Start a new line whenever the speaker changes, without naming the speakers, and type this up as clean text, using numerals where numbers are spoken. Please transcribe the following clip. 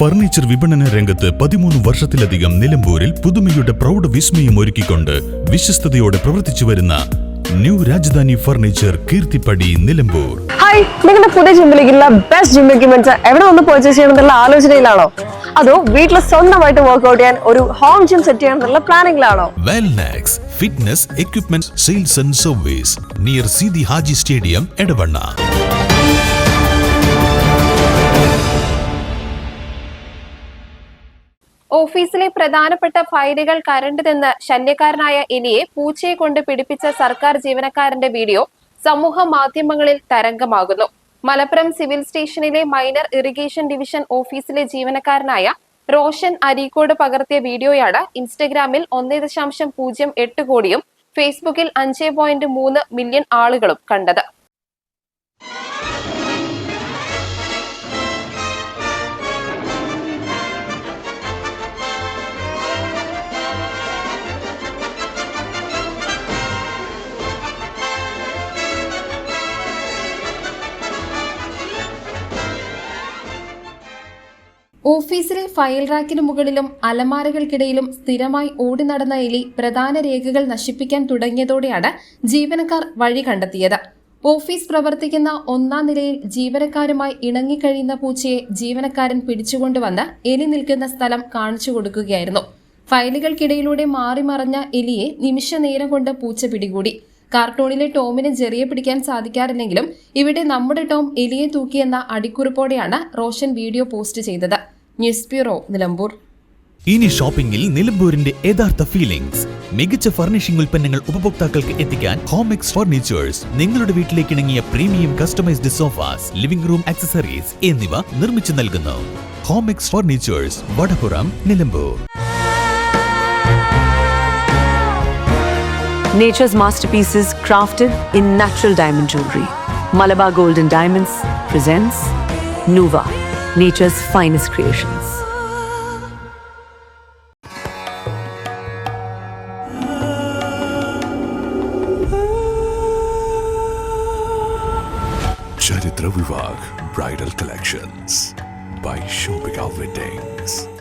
Furniture വിപണന രംഗത്ത് 13 വർഷത്തിലധികം നിലമ്പൂരിൽ പുതുമയുടെ പ്രൗഢ വിസ്മയം ഒരുക്കിക്കൊണ്ട് വിശ്വസ്തയോടെ പ്രവർത്തിച്ചു വരുന്ന new Rajdhani furniture Keerthippady Nilambur.
Hi, നിങ്ങളുടെ പുതിയ ജിമ്മിലേക്കുള്ള ബെസ്റ്റ് ജിം എക്യുപ്മെന്റ്സ് എവിടെ വന്ന് പർച്ചേസ് ചെയ്യണമെന്നുള്ള ആലോചനയിലാണോ? അതോ വീട്ടിൽ സ്വന്തമായിട്ട് വർക്ക്ഔട്ട് ചെയ്യാൻ ഒരു ഹോം ജിം സെറ്റ് ചെയ്യാനുള്ള പ്ലാനിംഗിലാണോ?
Wellnex fitness equipment sales and service near Seethi Haji stadium Edavanna.
ഓഫീസിലെ പ്രധാനപ്പെട്ട ഫയലുകൾ കരണ്ടതെന്ന് ശല്യക്കാരനായ എലിയെ പൂച്ചയെ കൊണ്ട് പിടിപ്പിച്ച സർക്കാർ ജീവനക്കാരന്റെ വീഡിയോ സമൂഹ മാധ്യമങ്ങളിൽ തരംഗമാകുന്നു. മലപ്പുറം സിവിൽ സ്റ്റേഷനിലെ മൈനർ ഇറിഗേഷൻ ഡിവിഷൻ ഓഫീസിലെ ജീവനക്കാരനായ റോഷൻ അരീക്കോട് പകർത്തിയ വീഡിയോയാണ് ഇൻസ്റ്റഗ്രാമിൽ 1.08 കോടിയും ഫേസ്ബുക്കിൽ 5.3 മില്യൺ ആളുകളും കണ്ടത്. ഓഫീസിലെ ഫയൽ റാക്കിന് മുകളിലും അലമാരകൾക്കിടയിലും സ്ഥിരമായി ഓടി നടന്ന എലി പ്രധാന രേഖകൾ നശിപ്പിക്കാൻ തുടങ്ങിയതോടെയാണ് ജീവനക്കാർ വഴി കണ്ടെത്തിയത്. ഓഫീസ് പ്രവർത്തിക്കുന്ന 1-ാം നിലയിൽ ജീവനക്കാരുമായി ഇണങ്ങിക്കഴിയുന്ന പൂച്ചയെ ജീവനക്കാരൻ പിടിച്ചുകൊണ്ടുവന്ന് എലി നിൽക്കുന്ന സ്ഥലം കാണിച്ചു കൊടുക്കുകയായിരുന്നു. ഫയലുകൾക്കിടയിലൂടെ മാറി മറഞ്ഞ എലിയെ നിമിഷ നേരം കൊണ്ട് പൂച്ച പിടികൂടി. കാർട്ടൂണിലെ ടോമിന് ജെറിയെ പിടിക്കാൻ സാധിക്കാറില്ലെങ്കിലും ഇവിടെ നമ്മുടെ ടോം എലിയെ തൂക്കിയെന്ന അടിക്കുറിപ്പോടെയാണ് റോഷൻ വീഡിയോ പോസ്റ്റ് ചെയ്തത്. News bureau, Nilambur.
ഇനി ഷോപ്പിംഗിൽ നിലമ്പൂരിന്റെ യഥാർത്ഥ ഫീലിംഗ്സ്. മികച്ച ഫർണിഷിംഗ് ഉൽപ്പന്നങ്ങൾ ഉപഭോക്താക്കൾക്ക് എത്തിക്കാൻ ഹോമെക്സ് ഫർണിച്ചേഴ്സ് നിങ്ങളുടെ വീട്ടിലേക്ക് ഇണങ്ങിയ premium customised sofas, living room accessories എന്നിവ നിർമ്മിച്ചു നൽകുന്നു. Homex furnitures, Vadapuram, Nilambur.
Nature's masterpieces crafted in natural diamond jewelry. Malabar Gold and Diamonds presents Nuva, nature's finest creations.
Charitra Vivag Bridal Collections by Shobhika Weddings.